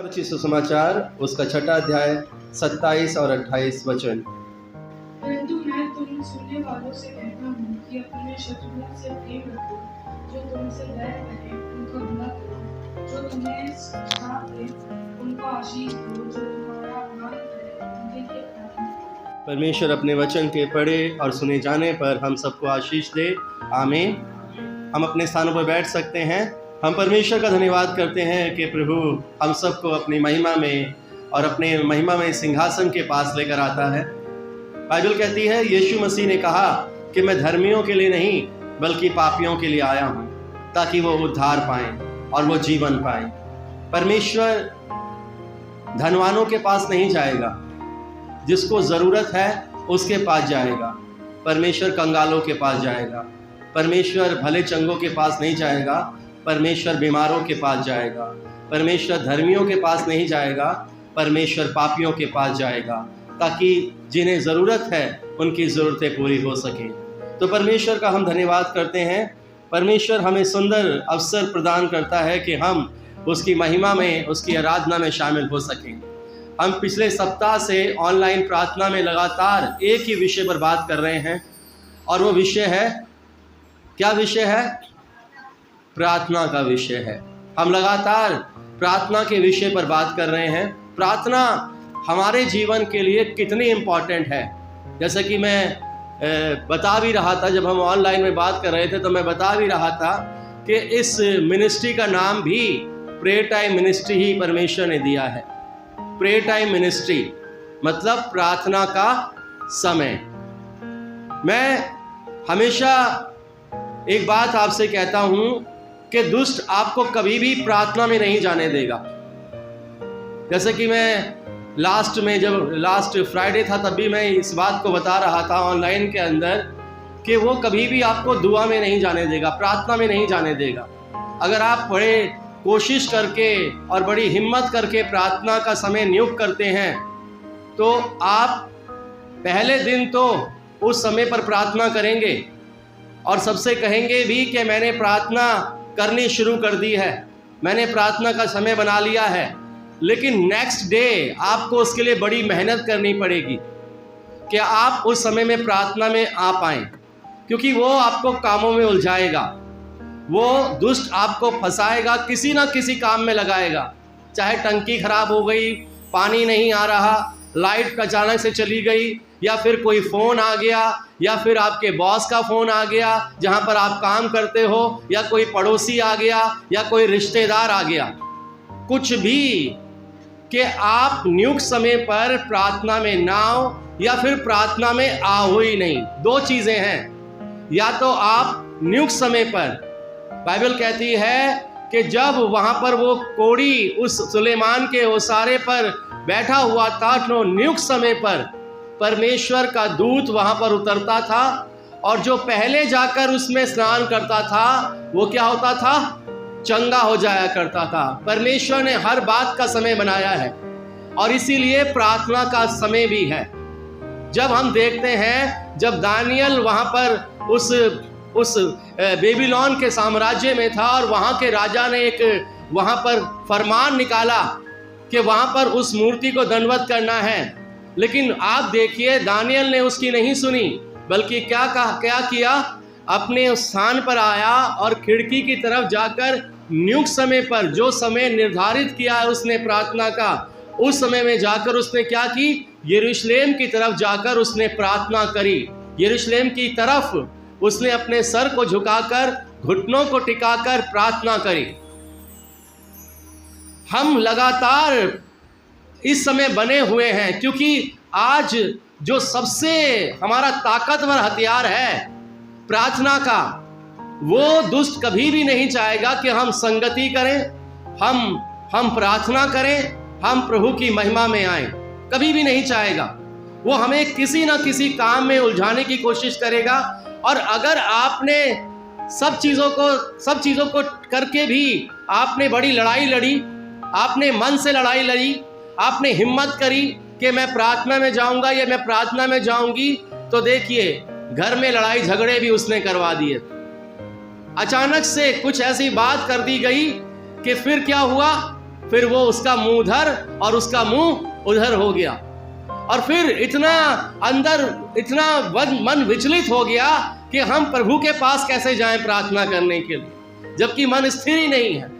और अच्छी सुसमाचार उसका 6वां अध्याय 27 और 28 वचन। परंतु मैं तुम सुनने वालों से कहता हूँ कि अपने शत्रुओं से प्रेम रखो, जो तुमसे बैर करें उनका भला करो, जो तुम्हें श्राप दें उनको आशीष दो, जो तुम्हारा अपमान करें उनके लिए प्रार्थना करो। परमेश्वर अपने वचन के पढ़े और सुने जाने पर हम सबको आशीष दे। आमीन। हम अपने स्थानों पर बैठ सकते हैं। हम परमेश्वर का धन्यवाद करते हैं कि प्रभु हम सबको अपनी महिमा में और अपने महिमा में सिंहासन के पास लेकर आता है। बाइबल कहती है यीशु मसीह ने कहा कि मैं धर्मियों के लिए नहीं बल्कि पापियों के लिए आया हूँ, ताकि वो उद्धार पाएं और वो जीवन पाएं। परमेश्वर धनवानों के पास नहीं जाएगा, जिसको ज़रूरत है उसके पास जाएगा। परमेश्वर कंगालों के पास जाएगा। परमेश्वर भले चंगों के पास नहीं जाएगा, परमेश्वर बीमारों के पास जाएगा। परमेश्वर धर्मियों के पास नहीं जाएगा, परमेश्वर पापियों के पास जाएगा, ताकि जिन्हें ज़रूरत है उनकी ज़रूरतें पूरी हो सकें। तो परमेश्वर का हम धन्यवाद करते हैं। परमेश्वर हमें सुंदर अवसर प्रदान करता है कि हम उसकी महिमा में, उसकी आराधना में शामिल हो सकें। हम पिछले सप्ताह से ऑनलाइन प्रार्थना में लगातार एक ही विषय पर बात कर रहे हैं, और वो विषय है, क्या विषय है? प्रार्थना का विषय है। हम लगातार प्रार्थना के विषय पर बात कर रहे हैं। प्रार्थना हमारे जीवन के लिए कितनी इम्पॉर्टेंट है। जैसे कि मैं बता भी रहा था, जब हम ऑनलाइन में बात कर रहे थे तो मैं बता भी रहा था कि इस मिनिस्ट्री का नाम भी प्रेयर टाइम मिनिस्ट्री ही परमेश्वर ने दिया है। प्रेयर टाइम मिनिस्ट्री मतलब प्रार्थना का समय। मैं हमेशा एक बात आपसे कहता हूँ कि दुष्ट आपको कभी भी प्रार्थना में नहीं जाने देगा। जैसे कि मैं जब लास्ट फ्राइडे था तब भी मैं इस बात को बता रहा था ऑनलाइन के अंदर कि वो कभी भी आपको दुआ में नहीं जाने देगा, प्रार्थना में नहीं जाने देगा। अगर आप बड़े कोशिश करके और बड़ी हिम्मत करके प्रार्थना का समय नियुक्त करते हैं तो आप पहले दिन तो उस समय पर प्रार्थना करेंगे और सबसे कहेंगे भी कि मैंने प्रार्थना करनी शुरू कर दी है, मैंने प्रार्थना का समय बना लिया है। लेकिन नेक्स्ट डे आपको उसके लिए बड़ी मेहनत करनी पड़ेगी कि आप उस समय में प्रार्थना में आ पाएँ, क्योंकि वो आपको कामों में उलझाएगा। वो दुष्ट आपको फंसाएगा, किसी ना किसी काम में लगाएगा। चाहे टंकी खराब हो गई, पानी नहीं आ रहा, लाइट अचानक से चली गई, या फिर कोई फ़ोन आ गया, या फिर आपके बॉस का फ़ोन आ गया जहां पर आप काम करते हो, या कोई पड़ोसी आ गया, या कोई रिश्तेदार आ गया। कुछ भी कि आप नियुक्त समय पर प्रार्थना में ना हो या फिर प्रार्थना में आओ ही नहीं। दो चीज़ें हैं, या तो आप नियुक्त समय पर, बाइबल कहती है कि जब वहाँ पर वो कोढ़ी उस सुलेमान के ओसारे पर बैठा हुआ था तो नियुक्त समय पर परमेश्वर का दूत वहाँ पर उतरता था, और जो पहले जाकर उसमें स्नान करता था वो क्या होता था? चंगा हो जाया करता था। परमेश्वर ने हर बात का समय बनाया है, और इसीलिए प्रार्थना का समय भी है। जब हम देखते हैं, जब दानियल वहाँ पर उस बेबीलोन के साम्राज्य में था और वहाँ के राजा ने एक वहाँ पर फरमान निकाला कि वहाँ पर उस मूर्ति को दंडवत करना है, लेकिन आप देखिए दानियल ने उसकी नहीं सुनी, बल्कि क्या किया? अपने उस स्थान पर आया और खिड़की की तरफ जाकर नियुक्त समय पर, जो समय निर्धारित किया है उसने प्रार्थना का, उस समय में जाकर उसने क्या की? यरूशलेम की तरफ जाकर उसने प्रार्थना करी। यरूशलेम की तरफ उसने अपने सर को झुकाकर, घुटनों को टिकाकर प्रार्थना करी। हम लगातार इस समय बने हुए हैं, क्योंकि आज जो सबसे हमारा ताकतवर हथियार है प्रार्थना का, वो दुष्ट कभी भी नहीं चाहेगा कि हम संगति करें, हम प्रार्थना करें, हम प्रभु की महिमा में आएं। कभी भी नहीं चाहेगा। वो हमें किसी ना किसी काम में उलझाने की कोशिश करेगा। और अगर आपने सब चीज़ों को करके भी आपने बड़ी लड़ाई लड़ी, आपने मन से लड़ाई लड़ी, आपने हिम्मत करी कि मैं प्रार्थना में जाऊंगा या मैं प्रार्थना में जाऊंगी, तो देखिए घर में लड़ाई झगड़े भी उसने करवा दिए। अचानक से कुछ ऐसी बात कर दी गई कि फिर क्या हुआ? फिर वो उसका मुंह उधर और उसका मुंह उधर हो गया, और फिर इतना अंदर इतना मन विचलित हो गया कि हम प्रभु के पास कैसे जाएं प्रार्थना करने के लिए, जबकि मन स्थिर ही नहीं है।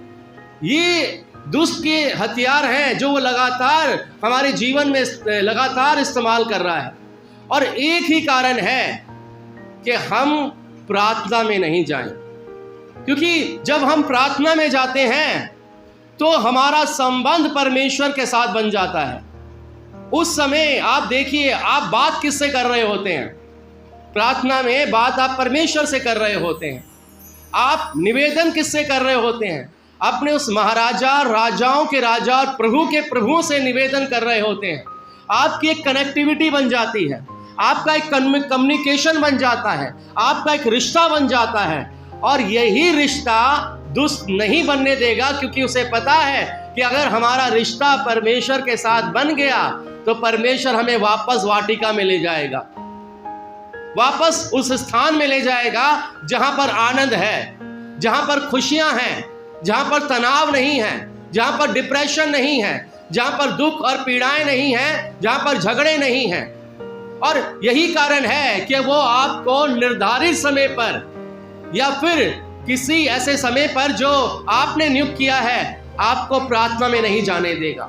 ये दुष्ट के हथियार हैं जो वो लगातार हमारे जीवन में लगातार इस्तेमाल कर रहा है, और एक ही कारण है कि हम प्रार्थना में नहीं जाएं। क्योंकि जब हम प्रार्थना में जाते हैं तो हमारा संबंध परमेश्वर के साथ बन जाता है। उस समय आप देखिए, आप बात किससे कर रहे होते हैं? प्रार्थना में बात आप परमेश्वर से कर रहे होते हैं। आप निवेदन किससे कर रहे होते हैं? अपने उस महाराजा, राजाओं के राजा और प्रभु के प्रभु से निवेदन कर रहे होते हैं। आपकी एक कनेक्टिविटी बन जाती है, आपका एक कम्युनिकेशन बन जाता है, आपका एक रिश्ता बन जाता है, और यही रिश्ता दुष्ट नहीं बनने देगा, क्योंकि उसे पता है कि अगर हमारा रिश्ता परमेश्वर के साथ बन गया तो परमेश्वर हमें वापस वाटिका में ले जाएगा, वापस उस स्थान में ले जाएगा जहां पर आनंद है, जहां पर खुशियां हैं, जहां पर तनाव नहीं है, जहां पर डिप्रेशन नहीं है, जहां पर दुख और पीड़ाएं नहीं हैं, जहां पर झगड़े नहीं हैं। और यही कारण है कि वो आपको निर्धारित समय पर या फिर किसी ऐसे समय पर जो आपने नियुक्त किया है, आपको प्रार्थना में नहीं जाने देगा,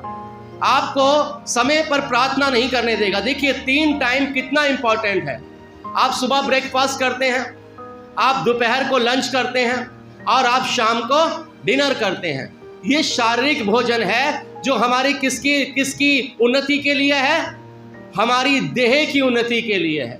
आपको समय पर प्रार्थना नहीं करने देगा। देखिए 3 टाइम कितना इंपॉर्टेंट है। आप सुबह ब्रेकफास्ट करते हैं, आप दोपहर को लंच करते हैं, और आप शाम को डिनर करते हैं। ये शारीरिक भोजन है जो हमारी किसकी उन्नति के लिए है? हमारी देह की उन्नति के लिए है।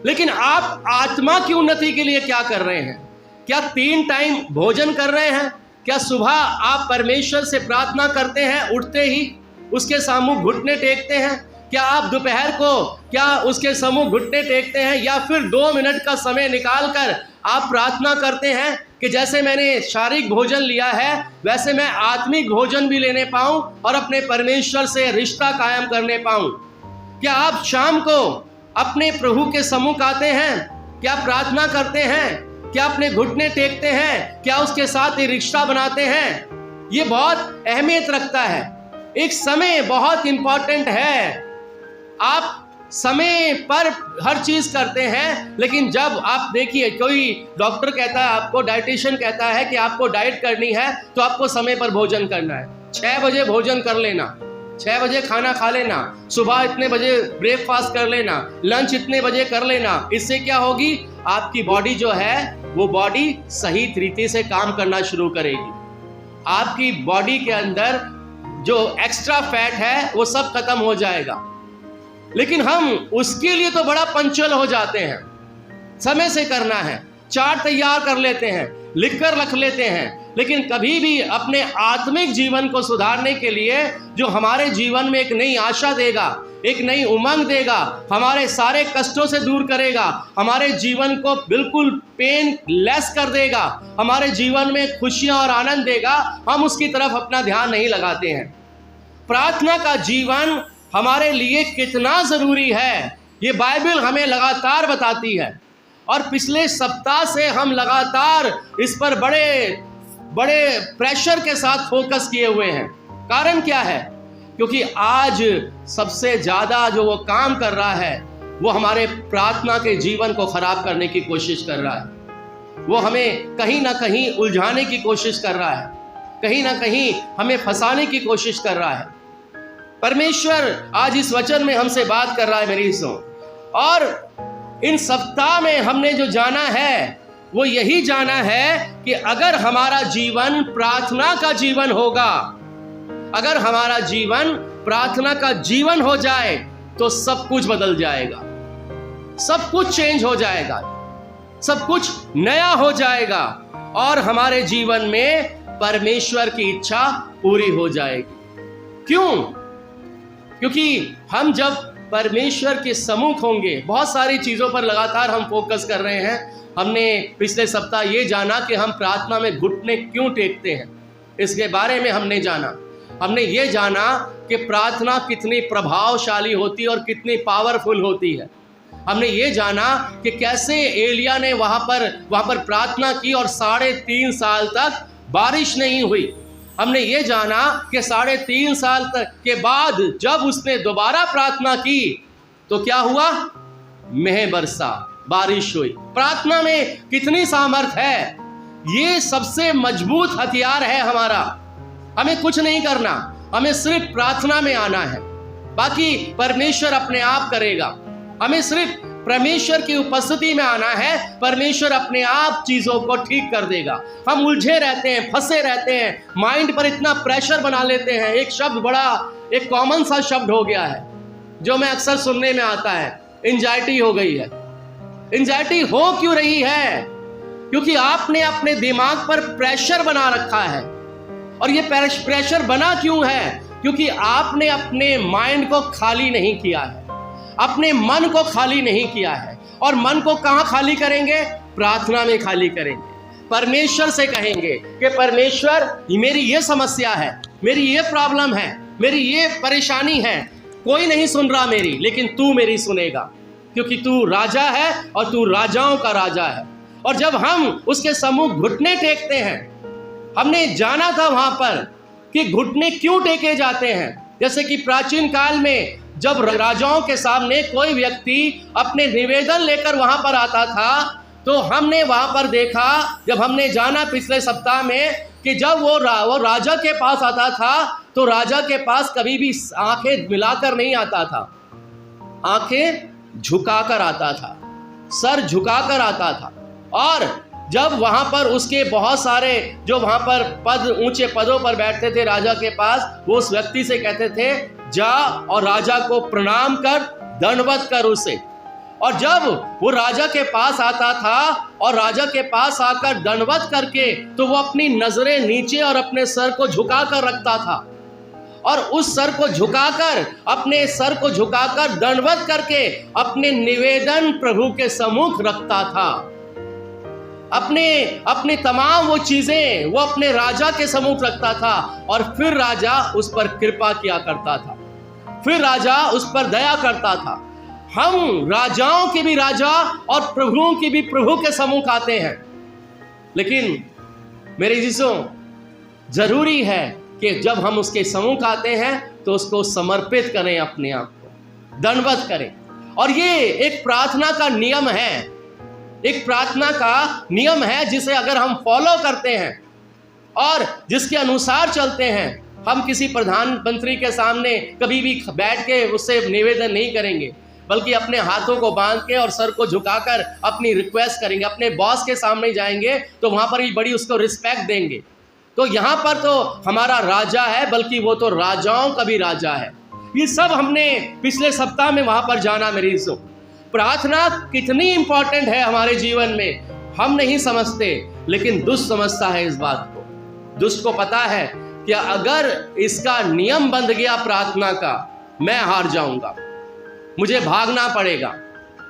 लेकिन आप आत्मा की उन्नति के लिए क्या कर रहे हैं? क्या 3 टाइम भोजन कर रहे हैं? क्या सुबह आप परमेश्वर से प्रार्थना करते हैं, उठते ही उसके सामने घुटने टेकते हैं? क्या आप दोपहर को क्या उसके सम्मुख घुटने टेकते हैं, या फिर 2 मिनट का समय निकालकर आप प्रार्थना करते हैं कि जैसे मैंने शारीरिक भोजन लिया है वैसे मैं आत्मिक भोजन भी लेने पाऊं और अपने परमेश्वर से रिश्ता कायम करने पाऊं? क्या आप शाम को अपने प्रभु के सम्मुख आते हैं? क्या प्रार्थना करते हैं? क्या अपने घुटने टेकते हैं? क्या उसके साथ एक रिश्ता बनाते हैं? ये बहुत अहमियत रखता है। एक समय बहुत इंपॉर्टेंट है। आप समय पर हर चीज करते हैं, लेकिन जब आप देखिए कोई डॉक्टर कहता है, आपको डाइटिशियन कहता है कि आपको डाइट करनी है तो आपको समय पर भोजन करना है। 6 बजे भोजन कर लेना, 6 बजे खाना खा लेना, सुबह इतने बजे ब्रेकफास्ट कर लेना, लंच इतने बजे कर लेना। इससे क्या होगी? आपकी बॉडी जो है वो बॉडी सही तरीके से काम करना शुरू करेगी। आपकी बॉडी के अंदर जो एक्स्ट्रा फैट है वो सब खत्म हो जाएगा। लेकिन हम उसके लिए तो बड़ा पंचुअल हो जाते हैं, समय से करना है, चार्ट तैयार कर लेते हैं, लिख कर रख लेते हैं, लेकिन कभी भी अपने आत्मिक जीवन को सुधारने के लिए जो हमारे जीवन में एक नई आशा देगा, एक नई उमंग देगा, हमारे सारे कष्टों से दूर करेगा, हमारे जीवन को बिल्कुल पेन लेस कर देगा, हमारे जीवन में खुशियां और आनंद देगा, हम उसकी तरफ अपना ध्यान नहीं लगाते हैं। प्रार्थना का जीवन हमारे लिए कितना ज़रूरी है ये बाइबल हमें लगातार बताती है, और पिछले सप्ताह से हम लगातार इस पर बड़े बड़े प्रेशर के साथ फोकस किए हुए हैं। कारण क्या है? क्योंकि आज सबसे ज़्यादा जो वो काम कर रहा है वो हमारे प्रार्थना के जीवन को ख़राब करने की कोशिश कर रहा है। वो हमें कहीं ना कहीं उलझाने की कोशिश कर रहा है, कहीं ना कहीं हमें फंसाने की कोशिश कर रहा है। परमेश्वर आज इस वचन में हमसे बात कर रहा है मेरी सुनो, और इन सप्ताह में हमने जो जाना है वो यही जाना है कि अगर हमारा जीवन प्रार्थना का जीवन होगा, अगर हमारा जीवन प्रार्थना का जीवन हो जाए तो सब कुछ बदल जाएगा, सब कुछ चेंज हो जाएगा, सब कुछ नया हो जाएगा, और हमारे जीवन में परमेश्वर की इच्छा पूरी हो जाएगी। क्यों? क्योंकि हम जब परमेश्वर के सम्मुख होंगे, बहुत सारी चीज़ों पर लगातार हम फोकस कर रहे हैं। हमने पिछले सप्ताह ये जाना कि हम प्रार्थना में घुटने क्यों टेकते हैं, इसके बारे में हमने जाना। हमने ये जाना कि प्रार्थना कितनी प्रभावशाली होती है और कितनी पावरफुल होती है। हमने ये जाना कि कैसे एलिया ने वहाँ पर प्रार्थना की और 3.5 साल तक बारिश नहीं हुई। हमने ये जाना कि 3.5 साल तक के बाद जब उसने दोबारा प्रार्थना की तो क्या हुआ? मेह बरसा, बारिश हुई। प्रार्थना में कितनी सामर्थ है! ये सबसे मजबूत हथियार है हमारा। हमें कुछ नहीं करना, हमें सिर्फ प्रार्थना में आना है, बाकी परमेश्वर अपने आप करेगा। हमें सिर्फ परमेश्वर की उपस्थिति में आना है, परमेश्वर अपने आप चीजों को ठीक कर देगा। हम उलझे रहते हैं, फंसे रहते हैं, माइंड पर इतना प्रेशर बना लेते हैं। एक शब्द बड़ा एक कॉमन सा शब्द हो गया है जो मैं अक्सर सुनने में आता है, एंजाइटी हो गई है। एंजाइटी हो क्यों रही है? क्योंकि आपने अपने दिमाग पर प्रेशर बना रखा है। और ये प्रेशर बना क्यों है? क्योंकि आपने अपने माइंड को खाली नहीं किया है, अपने मन को खाली नहीं किया है। और मन को कहाँ खाली करेंगे? प्रार्थना में खाली करेंगे। परमेश्वर से कहेंगे कि परमेश्वर मेरी ये समस्या है, मेरी ये प्रॉब्लम है, मेरी ये परेशानी है, कोई नहीं सुन रहा मेरी, लेकिन तू मेरी सुनेगा, क्योंकि तू राजा है और तू राजाओं का राजा है। और जब हम उसके सम्मुख घुटने टेकते हैं, हमने जाना था वहां पर कि घुटने क्यों टेके जाते हैं। जैसे कि प्राचीन काल में जब राजाओं के सामने कोई व्यक्ति अपने निवेदन लेकर वहां पर आता था, तो हमने वहां पर देखा, जब हमने जाना पिछले सप्ताह में, कि जब वो राजा के पास आता था तो राजा के पास कभी भी आंखें मिलाकर नहीं आता था, आंखें झुकाकर आता था, सर झुकाकर आता था। और जब वहां पर उसके बहुत सारे जो वहां पर ऊंचे पदों पर बैठते थे राजा के पास, वो उस व्यक्ति से कहते थे, जा और राजा को प्रणाम कर, दंडवत कर उसे। और जब वो राजा के पास आता था और राजा के पास आकर दंडवत करके, तो वो अपनी नजरें नीचे और अपने सर को झुका कर रखता था। और उस सर को झुकाकर, अपने सर को झुकाकर दंडवत करके अपने निवेदन प्रभु के सम्मुख रखता था। अपने तमाम वो चीजें वो अपने राजा के सम्मुख रखता था। और फिर राजा उस पर कृपा किया करता था, फिर राजा उस पर दया करता था। हम राजाओं के भी राजा और प्रभुओं की भी प्रभु के सम्मुख आते हैं, लेकिन मेरे जीसो, जरूरी है कि जब हम उसके सम्मुख आते हैं तो उसको समर्पित करें, अपने आप को दंडवत करें। और ये एक प्रार्थना का नियम है, एक प्रार्थना का नियम है जिसे अगर हम फॉलो करते हैं और जिसके अनुसार चलते हैं, हम किसी प्रधानमंत्री के सामने कभी भी बैठ के उससे निवेदन नहीं करेंगे, बल्कि अपने हाथों को बांध के और सर को झुकाकर अपनी रिक्वेस्ट करेंगे। अपने बॉस के सामने जाएंगे तो वहाँ पर भी बड़ी उसको रिस्पेक्ट देंगे। तो यहाँ पर तो हमारा राजा है, बल्कि वो तो राजाओं का भी राजा है। ये सब हमने पिछले सप्ताह में वहाँ पर जाना। मेरी इज्जत, प्रार्थना कितनी इंपॉर्टेंट है हमारे जीवन में हम नहीं समझते, लेकिन दुष्ट समझता है इस बात को। दुष्ट को पता है कि अगर इसका नियम बंध गया प्रार्थना का, मैं हार जाऊंगा, मुझे भागना पड़ेगा,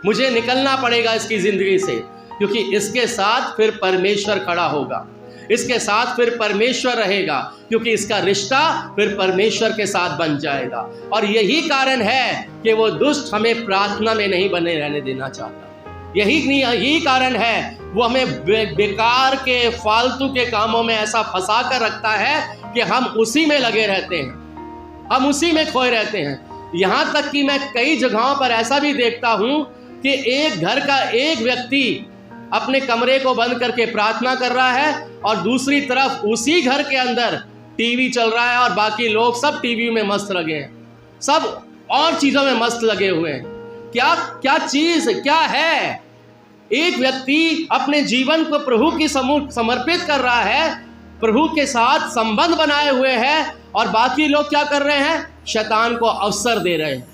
मुझे निकलना पड़ेगा इसकी जिंदगी से, क्योंकि इसके साथ फिर परमेश्वर खड़ा होगा, इसके साथ फिर परमेश्वर रहेगा, क्योंकि इसका रिश्ता फिर परमेश्वर के साथ बन जाएगा। और यही कारण है कि वो दुष्ट हमें प्रार्थना में नहीं बने रहने देना चाहता। यही कारण है वो हमें बेकार के फालतू के कामों में ऐसा फंसा कर रखता है कि हम उसी में लगे रहते हैं, हम उसी में खोए रहते हैं। यहाँ तक कि मैं कई जगहों पर ऐसा भी देखता हूँ कि एक घर का एक व्यक्ति अपने कमरे को बंद करके प्रार्थना कर रहा है और दूसरी तरफ उसी घर के अंदर टीवी चल रहा है और बाकी लोग सब टीवी में मस्त लगे हैं, सब और चीज़ों में मस्त लगे हुए हैं। क्या चीज़ क्या है? एक व्यक्ति अपने जीवन को प्रभु की समर्पित कर रहा है, प्रभु के साथ संबंध बनाए हुए है, और बाकी लोग क्या कर रहे हैं? शैतान को अवसर दे रहे हैं,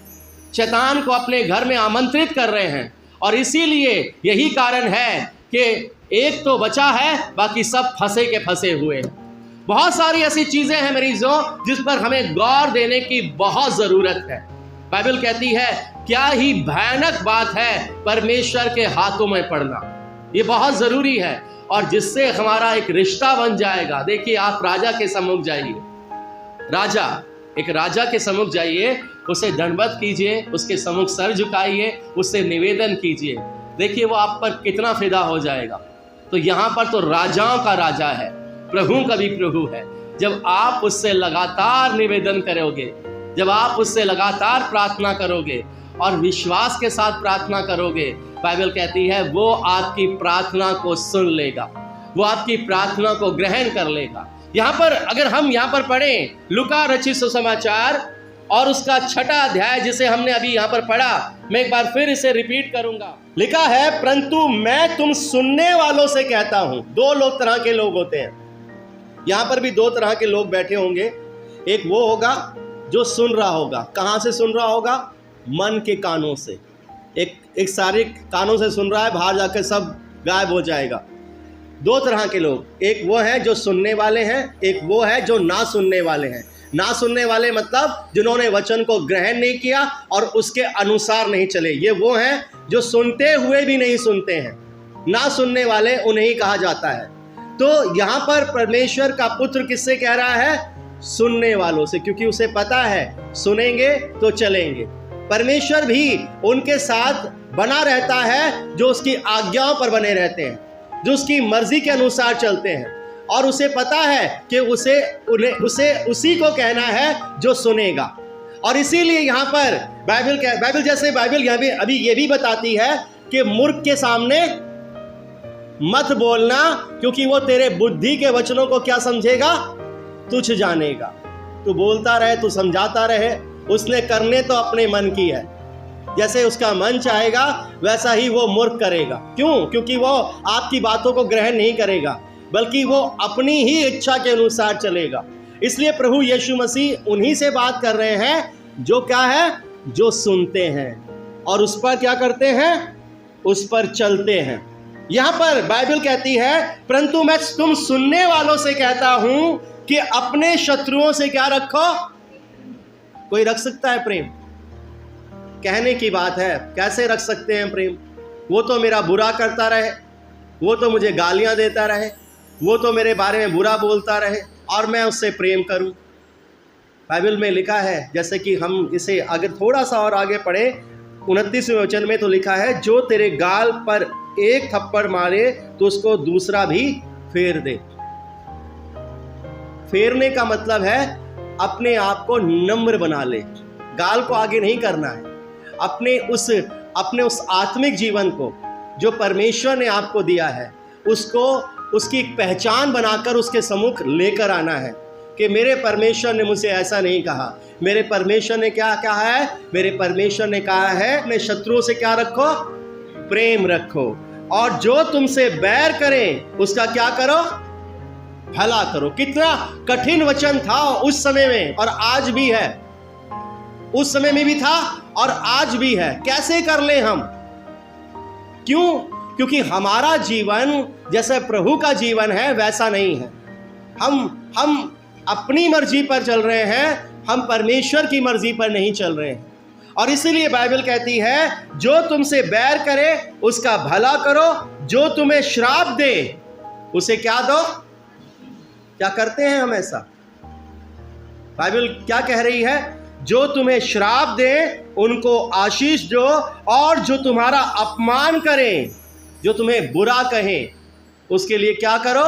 शैतान को अपने घर में आमंत्रित कर रहे हैं। और इसीलिए यही कारण है कि एक तो बचा है, बाकी सब फंसे के फंसे हुए हैं। बहुत सारी ऐसी चीज़ें हैं मरीजों जिस पर हमें गौर देने की बहुत ज़रूरत है। बाइबल कहती है, क्या ही भयानक बात है परमेश्वर के हाथों में पड़ना। ये बहुत ज़रूरी है, और जिससे हमारा एक रिश्ता बन जाएगा। देखिए, आप राजा के सम्मुख जाइए, एक राजा के सम्मुख जाइए, उसे दंडवत कीजिए, उसके सम्मुख सर झुकाइए, उससे निवेदन कीजिए, देखिए वो आप पर कितना फिदा हो जाएगा। तो यहाँ पर तो राजाओं का राजा है, प्रभु का भी प्रभु है, जब आप उससे लगातार निवेदन करोगे, जब आप उससे लगातार प्रार्थना करोगे और विश्वास के साथ प्रार्थना करोगे, बाइबल कहती है वो आपकी प्रार्थना को सुन लेगा, वो आपकी प्रार्थना को ग्रहण कर लेगा। यहाँ पर अगर हम यहाँ पर पढ़ें लूका रचित सुसमाचार और उसका 6वां अध्याय जिसे हमने अभी यहाँ पर पढ़ा, मैं एक बार फिर इसे रिपीट करूंगा। लिखा है, परंतु मैं तुम सुनने वालों से कहता हूं। 2 तरह के लोग होते हैं, यहाँ पर भी 2 तरह के लोग बैठे होंगे। एक वो होगा जो सुन रहा होगा। कहाँ से सुन रहा होगा? मन के कानों से। एक शारीरिक कानों से सुन रहा है, बाहर जाकर सब गायब हो जाएगा। 2 तरह के लोग, एक वो है जो सुनने वाले हैं, एक वो है जो ना सुनने वाले हैं। ना सुनने वाले मतलब जिन्होंने वचन को ग्रहण नहीं किया और उसके अनुसार नहीं चले। ये वो हैं जो सुनते हुए भी नहीं सुनते हैं। ना सुनने वाले उन्हें ही कहा जाता है। तो यहाँ पर परमेश्वर का पुत्र किससे कह रहा है? सुनने वालों से, क्योंकि उसे पता है सुनेंगे तो चलेंगे। परमेश्वर भी उनके साथ बना रहता है जो उसकी आज्ञाओं पर बने रहते हैं, जो उसकी मर्जी के अनुसार चलते हैं, और उसे पता है कि उसे उसी को कहना है जो सुनेगा। और इसीलिए यहाँ पर बाइबल यहाँ भी अभी ये भी बताती है कि मूर्ख के सामने मत बोलना, क्योंकि वो तेरे बुद्धि के वचनों को क्या समझेगा? तुझ जानेगा। तू बोलता रहे, तू समझाता रहे, उसने करने तो अपने मन की है। जैसे उसका मन चाहेगा वैसा ही वो मूर्ख करेगा। क्यों? क्योंकि वो आपकी बातों को ग्रहण नहीं करेगा, बल्कि वो अपनी ही इच्छा के अनुसार चलेगा। इसलिए प्रभु यीशु मसीह उन्हीं से बात कर रहे हैं जो क्या है? जो सुनते हैं और उस पर क्या करते हैं? उस पर चलते हैं। यहाँ पर बाइबल कहती है, परंतु मैं तुम सुनने वालों से कहता हूं कि अपने शत्रुओं से क्या रखो? कोई रख सकता है प्रेम? कहने की बात है, कैसे रख सकते हैं प्रेम? वो तो मेरा बुरा करता रहे, वो तो मुझे गालियां देता रहे, वो तो मेरे बारे में बुरा बोलता रहे और मैं उससे प्रेम करूं। बाइबल में लिखा है, जैसे कि हम इसे अगर थोड़ा सा और आगे पढ़े 29वें वचन में, तो लिखा है, जो तेरे गाल पर एक थप्पड़ मारे तो उसको दूसरा भी फेर दे। फेरने का मतलब है अपने आप को नम्र बना ले, गाल को आगे नहीं करना है। अपने उस आत्मिक जीवन को जो परमेश्वर ने आपको दिया है, उसको उसकी एक पहचान बनाकर उसके सम्मुख लेकर आना है कि मेरे परमेश्वर ने मुझसे ऐसा नहीं कहा। मेरे परमेश्वर ने क्या कहा है? मेरे परमेश्वर ने कहा है अपने शत्रुओं से क्या रखो? प्रेम रखो, और जो तुमसे बैर करें उसका क्या करो? भला करो। कितना कठिन वचन था उस समय में और आज भी है। उस समय में भी था और आज भी है। कैसे कर ले हम? क्यों? क्योंकि हमारा जीवन जैसे प्रभु का जीवन है वैसा नहीं है। हम अपनी मर्जी पर चल रहे हैं, हम परमेश्वर की मर्जी पर नहीं चल रहे हैं। और इसीलिए बाइबल कहती है, जो तुमसे बैर करे उसका भला करो, जो तुम्हें श्राप दे उसे क्या दो? क्या करते हैं हम ऐसा? बाइबल क्या कह रही है? जो तुम्हें श्राप दे उनको आशीष दो, और जो तुम्हारा अपमान करें, जो तुम्हें बुरा कहें, उसके लिए क्या करो?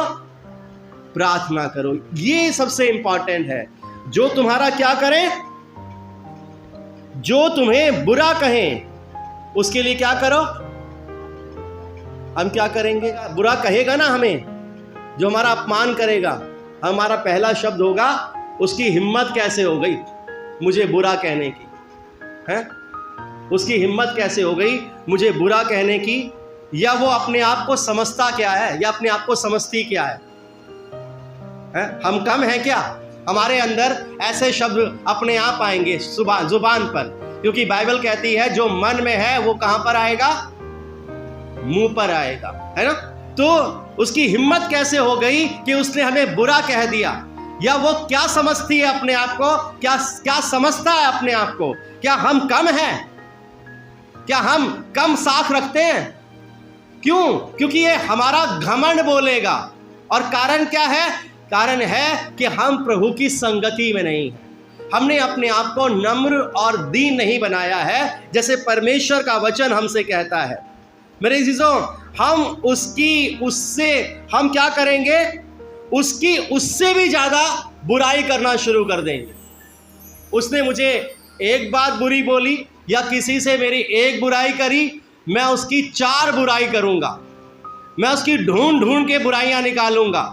प्रार्थना करो। ये सबसे इंपॉर्टेंट है। जो तुम्हारा क्या करें? जो तुम्हें बुरा कहें उसके लिए क्या करो? हम क्या करेंगे? बुरा कहेगा ना हमें, जो हमारा अपमान करेगा, हमारा पहला शब्द होगा, उसकी हिम्मत कैसे हो गई मुझे बुरा कहने की? है? उसकी हिम्मत कैसे हो गई मुझे बुरा कहने की? या वो अपने आप को समझता क्या है, या अपने आप को समझती क्या है? हम कम हैं क्या? हमारे अंदर ऐसे शब्द अपने आप आएंगे जुबान पर, क्योंकि बाइबल कहती है जो मन में है वो कहां पर आएगा? मुंह पर आएगा, है ना? तो उसकी हिम्मत कैसे हो गई कि उसने हमें बुरा कह दिया? या वो क्या समझती है अपने आप को? क्या समझता है अपने आप को? क्या हम कम हैं? क्या हम कम साख रखते हैं? क्यों? क्योंकि ये हमारा घमंड बोलेगा। और कारण क्या है? कारण है कि हम प्रभु की संगति में नहीं हैं। हमने अपने आप को नम्र और दीन नहीं बनाया है, जैसे परमेश्वर का वचन हमसे कहता है। मेरे अजीजों, हम उससे हम क्या करेंगे? उससे भी ज़्यादा बुराई करना शुरू कर देंगे। उसने मुझे एक बात बुरी बोली या किसी से मेरी एक बुराई करी, मैं उसकी 4 बुराई करूंगा, मैं उसकी ढूंढ ढूंढ के बुराइयां निकालूंगा।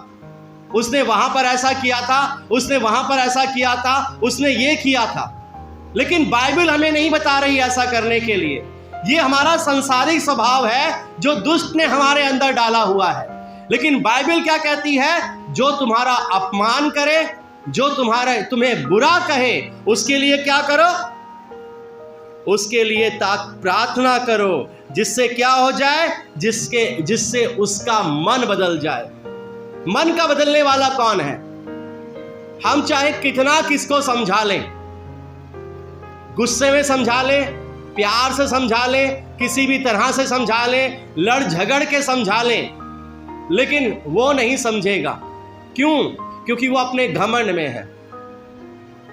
उसने वहां पर ऐसा किया था, उसने वहां पर ऐसा किया था, उसने ये किया था। लेकिन बाइबल हमें नहीं बता रही ऐसा करने के लिए। ये हमारा सांसारिक स्वभाव है जो दुष्ट ने हमारे अंदर डाला हुआ है। लेकिन बाइबल क्या कहती है? जो तुम्हारा अपमान करे, जो तुम्हें बुरा कहे, उसके लिए क्या करो? उसके लिए प्रार्थना करो, जिससे क्या हो जाए? जिससे उसका मन बदल जाए। मन का बदलने वाला कौन है? हम चाहे कितना किसको समझा लें, गुस्से में समझा लें, प्यार से समझा लें, किसी भी तरह से समझा लें, लड़ झगड़ के समझा लें, लेकिन वो नहीं समझेगा। क्यों? क्योंकि वो अपने घमंड में है,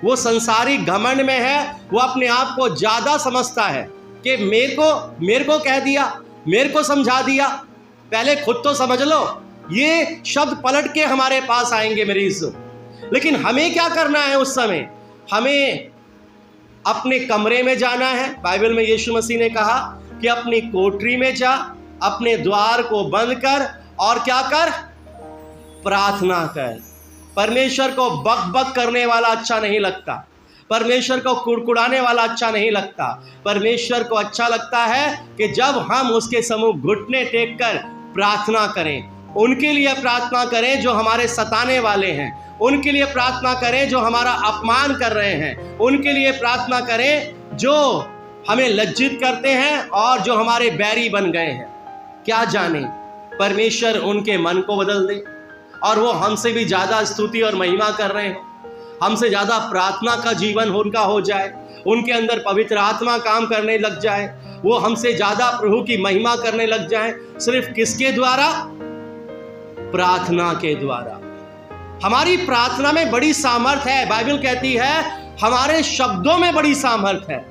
वो संसारिक घमंड में है। वो अपने आप को ज्यादा समझता है कि मेरे को कह दिया, मेरे को समझा दिया, पहले खुद तो समझ लो। ये शब्द पलट के हमारे पास आएंगे मेरी इज्जत। लेकिन हमें क्या करना है उस समय? हमें अपने कमरे में जाना है। बाइबल में यीशु मसीह ने कहा कि अपनी कोठरी में जा, अपने द्वार को बंद कर और क्या कर? प्रार्थना कर। परमेश्वर को बक बक करने वाला अच्छा नहीं लगता, परमेश्वर को कुड़कुड़ाने वाला अच्छा नहीं लगता। परमेश्वर को अच्छा लगता है कि जब हम उसके सम्मुख घुटने टेक कर प्रार्थना करें। उनके लिए प्रार्थना करें जो हमारे सताने वाले हैं, उनके लिए प्रार्थना करें जो हमारा अपमान कर रहे हैं, उनके लिए प्रार्थना करें जो हमें लज्जित करते हैं और जो हमारे बैरी बन गए हैं। क्या जाने परमेश्वर उनके मन को बदल दे और वो हमसे भी ज़्यादा स्तुति और महिमा कर रहे हो, हमसे ज़्यादा प्रार्थना का जीवन उनका हो जाए, उनके अंदर पवित्र आत्मा काम करने लग जाए, वो हमसे ज़्यादा प्रभु की महिमा करने लग जाए। सिर्फ किसके द्वारा? प्रार्थना के द्वारा। हमारी प्रार्थना में बड़ी सामर्थ है। बाइबल कहती है हमारे शब्दों में बड़ी सामर्थ है,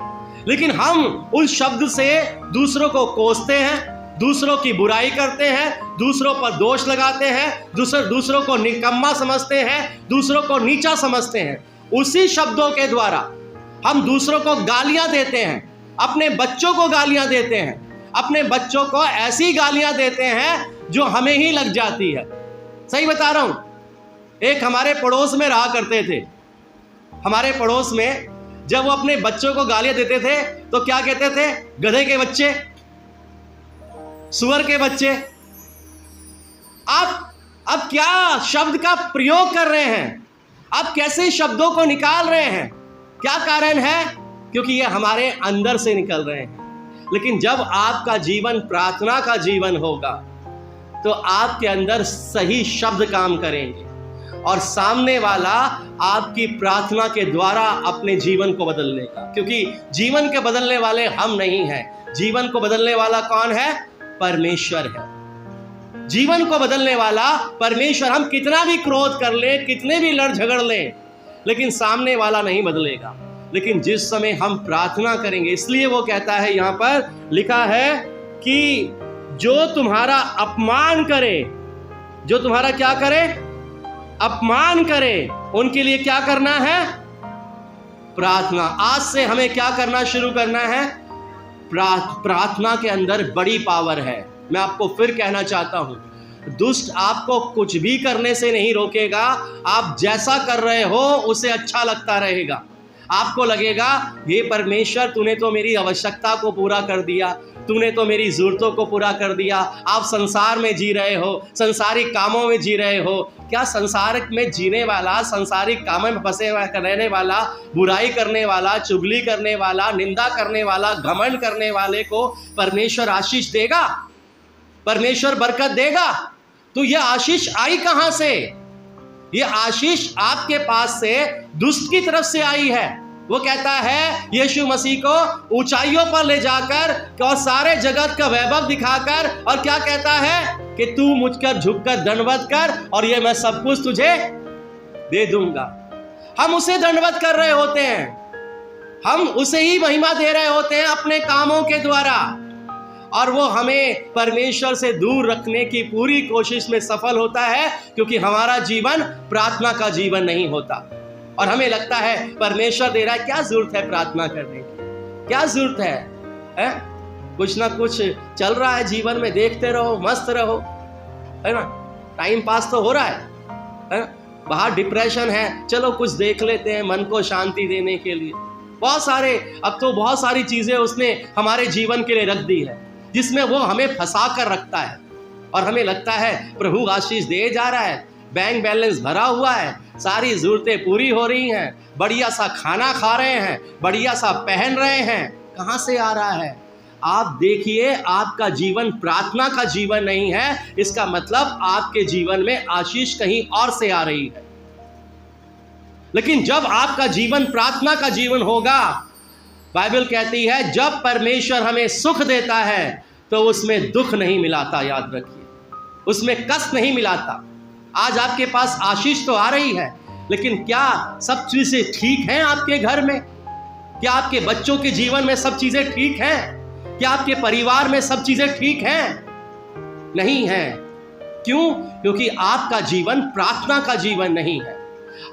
लेकिन हम उस शब्द से दूसरों को कोसते हैं, दूसरों की बुराई करते हैं, दूसरों पर दोष लगाते हैं, दूसरों को निकम्मा समझते हैं, दूसरों को नीचा समझते हैं। उसी शब्दों के द्वारा हम दूसरों को गालियां देते हैं, अपने बच्चों को गालियां देते हैं, अपने बच्चों को ऐसी गालियां देते हैं जो हमें ही लग जाती है। सही बता रहा हूं। एक हमारे पड़ोस में रहा करते थे। हमारे पड़ोस में जब वो अपने बच्चों को गालियां देते थे तो क्या कहते थे? गधे के बच्चे, सुअर के बच्चे। अब क्या शब्द का प्रयोग कर रहे हैं? आप कैसे शब्दों को निकाल रहे हैं? क्या कारण है? क्योंकि ये हमारे अंदर से निकल रहे हैं। लेकिन जब आपका जीवन प्रार्थना का जीवन होगा तो आपके अंदर सही शब्द काम करेंगे और सामने वाला आपकी प्रार्थना के द्वारा अपने जीवन को बदल लेगा। क्योंकि जीवन के बदलने वाले हम नहीं हैं, जीवन को बदलने वाला कौन है? परमेश्वर है। जीवन को बदलने वाला परमेश्वर। हम कितना भी क्रोध कर लें, कितने भी लड़ झगड़ लें, लेकिन सामने वाला नहीं बदलेगा। लेकिन जिस समय हम प्रार्थना करेंगे, इसलिए वो कहता है, यहां पर लिखा है कि जो तुम्हारा अपमान करे, जो तुम्हारा क्या करे? अपमान करे, उनके लिए क्या करना है? प्रार्थना। आज से हमें क्या करना शुरू करना है? प्रार्थना के अंदर बड़ी पावर है। मैं आपको फिर कहना चाहता हूं, दुष्ट आपको कुछ भी करने से नहीं रोकेगा। आप जैसा कर रहे हो उसे अच्छा लगता रहेगा। आपको लगेगा ये परमेश्वर, तूने तो मेरी आवश्यकता को पूरा कर दिया, तूने तो मेरी ज़रूरतों को पूरा कर दिया। आप संसार में जी रहे हो, संसारिक कामों में जी रहे हो। क्या संसार में जीने वाला, संसारिक कामों में फंसे रहने वाला, बुराई करने वाला, चुगली करने वाला, निंदा करने वाला, घमंड करने वाले को परमेश्वर आशीष देगा? परमेश्वर बरकत देगा? तो यह आशीष आई कहां से? ये आशीष आपके पास से दुष्ट की तरफ से आई है। वो कहता है यीशु मसीह को ऊंचाइयों पर ले जाकर और सारे जगत का वैभव दिखाकर, और क्या कहता है कि तू मुझकर झुककर दंडवत कर और ये मैं सब कुछ तुझे दे दूंगा। हम उसे दंडवत कर रहे होते हैं, हम उसे ही महिमा दे रहे होते हैं अपने कामों के द्वारा। और वो हमें परमेश्वर से दूर रखने की पूरी कोशिश में सफल होता है, क्योंकि हमारा जीवन प्रार्थना का जीवन नहीं होता। और हमें लगता है परमेश्वर दे रहा है, क्या जरूरत है प्रार्थना करने की, क्या जरूरत है? कुछ ना कुछ चल रहा है जीवन में, देखते रहो, मस्त रहो, है ना, टाइम पास तो हो रहा है? बाहर डिप्रेशन है, चलो कुछ देख लेते हैं मन को शांति देने के लिए। अब तो बहुत सारी चीजें उसने हमारे जीवन के लिए रख दी है, जिसमें वो हमें फंसा कर रखता है। और हमें लगता है प्रभु आशीष दे जा रहा है, बैंक बैलेंस भरा हुआ है, सारी जरूरतें पूरी हो रही हैं, बढ़िया सा खाना खा रहे हैं, बढ़िया सा पहन रहे हैं। कहाँ से आ रहा है? आप देखिए, आपका जीवन प्रार्थना का जीवन नहीं है, इसका मतलब आपके जीवन में आशीष कहीं और से आ रही है। लेकिन जब आपका जीवन प्रार्थना का जीवन होगा, बाइबल कहती है जब परमेश्वर हमें सुख देता है तो उसमें दुख नहीं मिलाता। याद रखिए, उसमें कष्ट नहीं मिलाता। आज आपके पास आशीष तो आ रही है, लेकिन क्या सब चीजें ठीक हैं आपके घर में? क्या आपके बच्चों के जीवन में सब चीजें ठीक हैं? क्या आपके परिवार में सब चीजें ठीक हैं? नहीं है। क्यों? क्योंकि आपका जीवन प्रार्थना का जीवन नहीं है।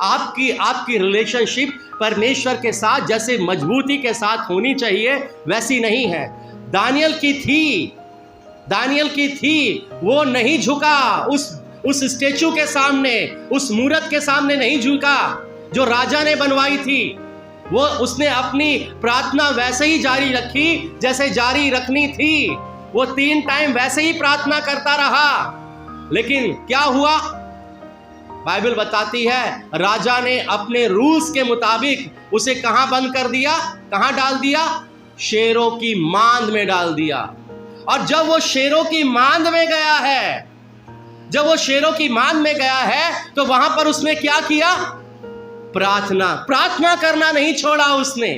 आपकी रिलेशनशिप परमेश्वर के साथ जैसे मजबूती के साथ होनी चाहिए वैसी नहीं है। दानियल की थी, वो नहीं झुका उस स्टेचू के सामने, उस मूर्त के सामने नहीं झुका जो राजा ने बनवाई थी। उसने अपनी प्रार्थना वैसे ही जारी रखी जैसे जारी रखनी थी। वो 3 टाइम वैसे ही प्रार्थना करता रहा। लेकिन क्या हुआ? बाइबल बताती है राजा ने अपने रूल्स के मुताबिक उसे कहां बंद कर दिया, कहां डाल दिया? शेरों की मांद में डाल दिया। और जब वो शेरों की मांद में गया है, तो वहां पर उसने क्या किया? प्रार्थना करना नहीं छोड़ा उसने।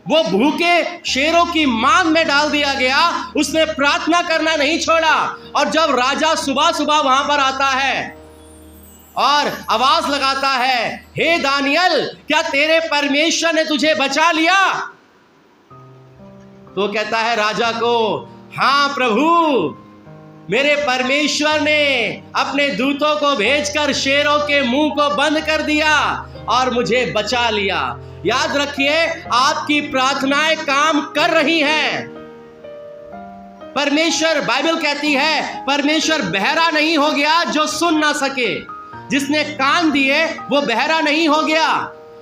वो भूखे शेरों की मांद में डाल दिया गया, उसने प्रार्थना करना नहीं छोड़ा। और जब राजा सुबह सुबह वहां पर आता है और आवाज लगाता है, हे दानियल, क्या तेरे परमेश्वर ने तुझे बचा लिया? तो कहता है राजा को, हाँ प्रभु, मेरे परमेश्वर ने अपने दूतों को भेजकर शेरों के मुंह को बंद कर दिया और मुझे बचा लिया। याद रखिए, आपकी प्रार्थनाएं काम कर रही हैं। परमेश्वर, बाइबल कहती है परमेश्वर बहरा नहीं हो गया जो सुन ना सके। जिसने कान दिए वो बहरा नहीं हो गया।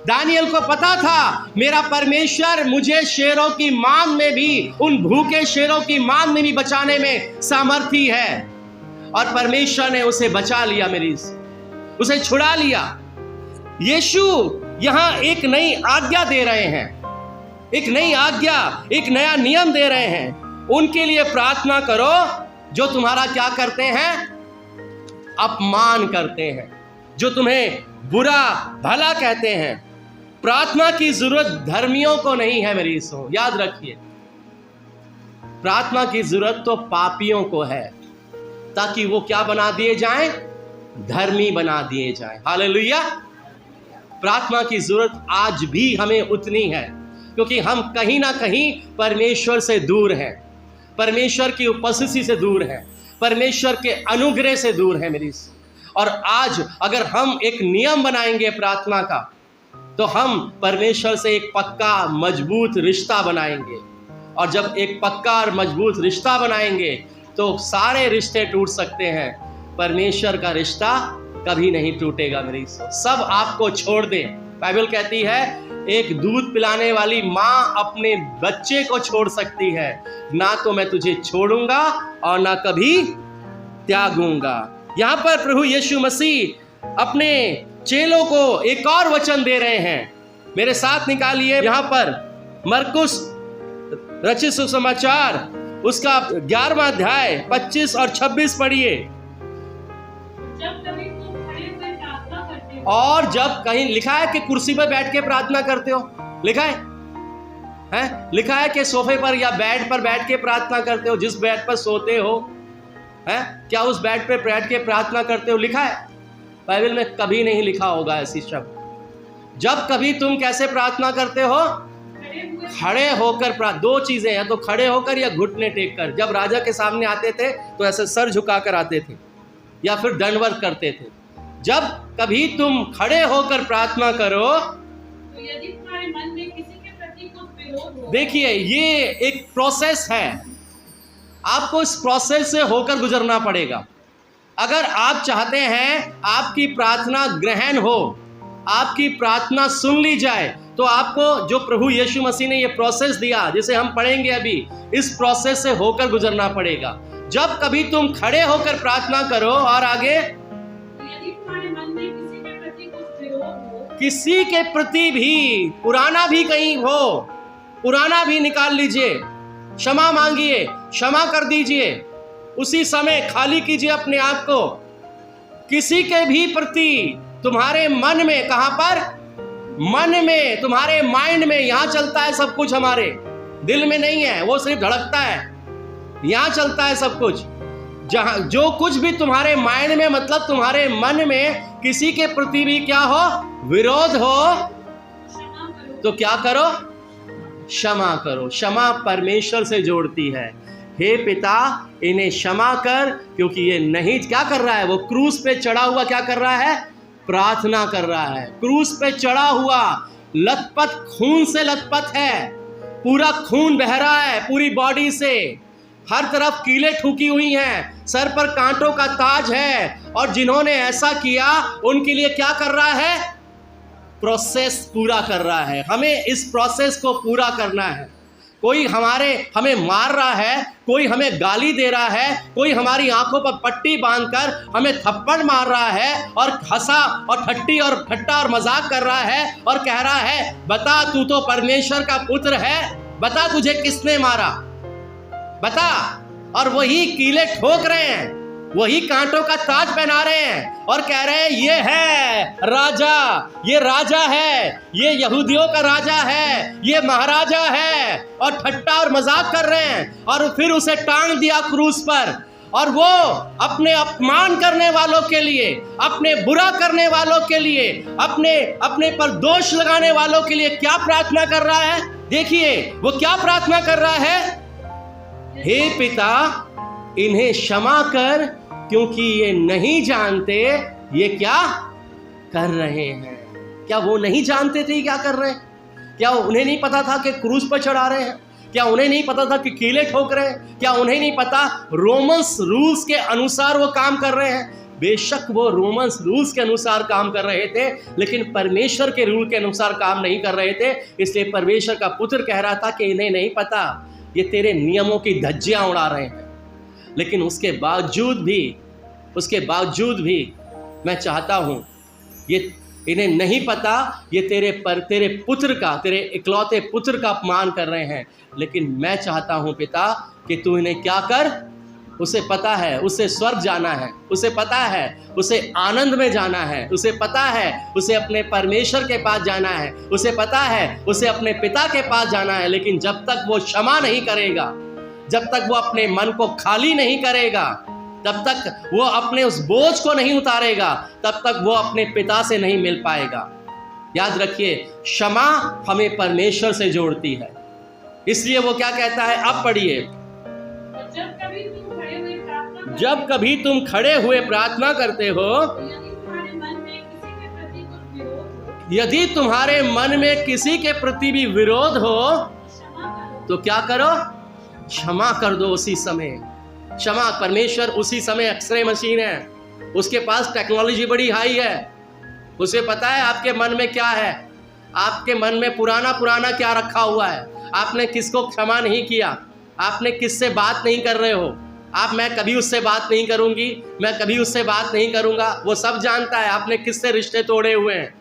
दानियल को पता था मेरा परमेश्वर मुझे शेरों की मांद में भी, उन भूखे शेरों की मांद में भी बचाने में सामर्थी है। और परमेश्वर ने उसे बचा लिया, उसे छुड़ा लिया। यीशु यहां एक नई आज्ञा दे रहे हैं, एक नई आज्ञा, एक नया नियम दे रहे हैं। उनके लिए प्रार्थना करो जो तुम्हारा क्या करते हैं? अपमान करते हैं, जो तुम्हें बुरा भला कहते हैं। प्रार्थना की जरूरत धर्मियों को नहीं है मेरी सो, याद रखिए। प्रार्थना की जरूरत तो पापियों को है, ताकि वो क्या बना दिए जाएं? धर्मी बना दिए जाएं। हालेलुया। प्रार्थना की जरूरत आज भी हमें उतनी है, क्योंकि हम कहीं ना कहीं परमेश्वर से दूर हैं, परमेश्वर की उपस्थिति से दूर हैं, परमेश्वर के अनुग्रह से दूर है मेरी। और आज अगर हम एक नियम बनाएंगे प्रार्थना का, तो हम परमेश्वर से एक पक्का मजबूत रिश्ता बनाएंगे। और जब एक पक्का और मजबूत रिश्ता बनाएंगे तो सारे रिश्ते टूट सकते हैं, परमेश्वर का रिश्ता कभी नहीं टूटेगा मेरी। सब आपको छोड़ दे। बाइबल कहती है एक दूध पिलाने वाली माँ अपने बच्चे को छोड़ सकती है, ना तो मैं तुझे छोड़ूंगा और ना कभी त्यागूंगा। यहाँ पर प्रभु यीशु मसीह अपने चेलों को एक और वचन दे रहे हैं। मेरे साथ निकालिए यहाँ पर मरकुस रचित सुसमाचार उसका 11वां अध्याय 25 और 26 पढ़िए। और जब कहीं लिखा है कि कुर्सी पर बैठ के प्रार्थना करते हो, लिखा है? लिखा है कि सोफे पर या बेड पर बैठ के प्रार्थना करते हो, जिस बेड पर सोते हो है, क्या उस बेड पर बैठ के प्रार्थना करते हो? लिखा है? बाइबल में कभी नहीं लिखा होगा ऐसी शब्द। जब कभी तुम कैसे प्रार्थना करते हो? खड़े होकर दो चीजें हैं, तो खड़े होकर या घुटने टेक कर। जब राजा के सामने आते थे तो ऐसे सर झुकाकर आते थे या फिर दंडवत करते थे। जब कभी तुम खड़े होकर प्रार्थना करो, तो यदि तुम्हारे मन में किसी के प्रति कुछ विरोध हो, देखिए ये एक प्रोसेस है, आपको इस प्रोसेस से होकर गुजरना पड़ेगा। अगर आप चाहते हैं आपकी प्रार्थना ग्रहण हो, आपकी प्रार्थना सुन ली जाए, तो आपको जो प्रभु यीशु मसीह ने ये प्रोसेस दिया, जिसे हम पढ़ेंगे अभी, इस प्रोसेस से होकर गुजरना पड़ेगा। जब कभी तुम खड़े होकर प्रार्थना करो, और आगे, यदि तुम्हारे मन में किसी के प्रति कुछ विरोध हो, किसी के प्रति भी, पुराना भी कहीं हो, पुराना भी निकाल लीजिए, क्षमा मांगिए, क्षमा कर दीजिए, उसी समय खाली कीजिए अपने आप को। किसी के भी प्रति तुम्हारे मन में, कहां पर? मन में, तुम्हारे माइंड में, यहां चलता है सब कुछ, हमारे दिल में नहीं है, वो सिर्फ धड़कता है, यहां चलता है सब कुछ। जहां जो कुछ भी तुम्हारे माइंड में, मतलब तुम्हारे मन में किसी के प्रति भी क्या हो, विरोध हो, क्षमा करो। तो क्या करो? क्षमा करो। क्षमा परमेश्वर से जोड़ती है। हे पिता, इन्हें क्षमा कर, क्योंकि ये नहीं, क्या कर रहा है? वो क्रूस पे चढ़ा हुआ क्या कर रहा है? प्रार्थना कर रहा है। क्रूस पे चढ़ा हुआ, लथपथ, खून से लथपथ है, पूरा खून बह रहा है पूरी बॉडी से, हर तरफ कीलें ठुकी हुई हैं, सर पर कांटों का ताज है, और जिन्होंने ऐसा किया उनके लिए क्या कर रहा है? प्रोसेस पूरा कर रहा है। हमें इस प्रोसेस को पूरा करना है। कोई हमें मार रहा है, कोई हमें गाली दे रहा है, कोई हमारी आंखों पर पट्टी बांधकर हमें थप्पड़ मार रहा है, और हंसा और ठट्टा और मजाक कर रहा है, और कह रहा है, बता तू तो परमेश्वर का पुत्र है, बता तुझे किसने मारा, बता। और वही कीले ठोक रहे हैं, वही कांटों का ताज पहना रहे हैं, और कह रहे हैं, ये है राजा, ये राजा है, ये यहूदियों का राजा है, ये महाराजा है, और ठट्टा और मजाक कर रहे हैं। और फिर उसे टांग दिया क्रूस पर, और वो अपने अपमान करने वालों के लिए, अपने बुरा करने वालों के लिए, अपने पर दोष लगाने वालों के लिए क्या प्रार्थना कर रहा है? देखिए वो क्या प्रार्थना कर रहा है? हे पिता, इन्हें क्षमा कर, क्योंकि ये नहीं जानते ये क्या कर रहे हैं। क्या वो नहीं जानते थे क्या कर रहे हैं? क्या उन्हें नहीं पता था कि क्रूस पर चढ़ा रहे हैं? क्या उन्हें नहीं पता था कि कीले ठोक रहे हैं? क्या उन्हें नहीं पता रोमन्स रूल्स के अनुसार वो काम कर रहे हैं? बेशक वो रोमन्स रूल्स के अनुसार काम कर रहे थे, लेकिन परमेश्वर के रूल के अनुसार काम नहीं कर रहे थे। इसलिए परमेश्वर का पुत्र कह रहा था कि इन्हें नहीं पता, ये तेरे नियमों की धज्जियां उड़ा रहे हैं। लेकिन उसके बावजूद भी मैं चाहता हूँ, ये इन्हें नहीं पता, ये तेरे पुत्र का, तेरे इकलौते पुत्र का अपमान कर रहे हैं। लेकिन मैं चाहता हूँ पिता कि तू इन्हें क्या कर, उसे पता है उसे स्वर्ग जाना है, उसे पता है उसे आनंद में जाना है, उसे पता है उसे अपने परमेश्वर के पास जाना है, उसे पता है उसे अपने पिता के पास जाना है। लेकिन जब तक वो क्षमा नहीं करेगा, जब तक वो अपने मन को खाली नहीं करेगा, तब तक वो अपने उस बोझ को नहीं उतारेगा, तब तक वो अपने पिता से नहीं मिल पाएगा। याद रखिए, क्षमा हमें परमेश्वर से जोड़ती है। इसलिए वो क्या कहता है, अब पढ़िए, जब कभी तुम खड़े हुए प्रार्थना करते हो, यदि तुम्हारे मन में किसी के प्रति भी विरोध हो, तो क्या करो? क्षमा कर दो उसी समय। क्षमा, परमेश्वर उसी समय एक्सरे मशीन है, उसके पास टेक्नोलॉजी बड़ी हाई है, उसे पता है आपके मन में क्या है, आपके मन में पुराना क्या रखा हुआ है, आपने किसको क्षमा नहीं किया, आपने किससे बात नहीं कर रहे हो, मैं कभी उससे बात नहीं करूंगी, मैं कभी उससे बात नहीं करूंगा। वो सब जानता है आपने किससे रिश्ते तोड़े हुए हैं,